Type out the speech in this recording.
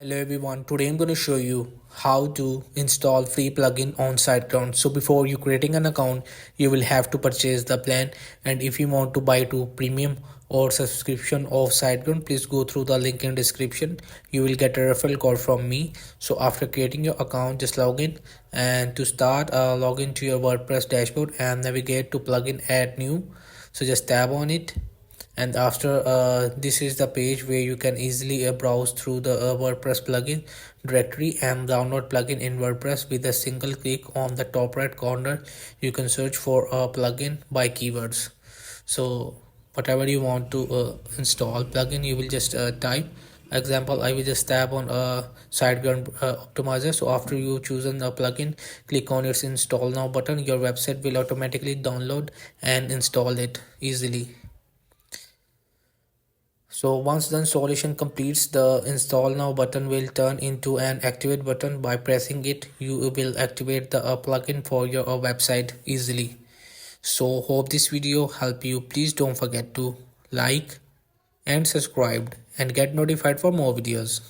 Hello everyone, today I'm going to show you how to install free plugin on SiteGround. So before you creating an account, you will have to purchase the plan, and if you want to buy to premium or subscription of SiteGround, please go through the link in description. You will get a referral code from me. So after creating your account, just log in, and to start log into your WordPress dashboard and navigate to plugin add new. So just tap on it, and after this is the page where you can easily browse through the WordPress plugin directory and download plugin in WordPress. With a single click on the top right corner, you can search for a plugin by keywords. So whatever you want to install plugin, you will just type. Example, I will just tap on a SiteGround optimizer. So after you chosen a plugin, click on its install now button. Your website will automatically download and install it easily. So once the installation completes, the install now button will turn into an activate button. By pressing it, you will activate the plugin for your website easily. So hope this video help you. Please don't forget to like and subscribe and get notified for more videos.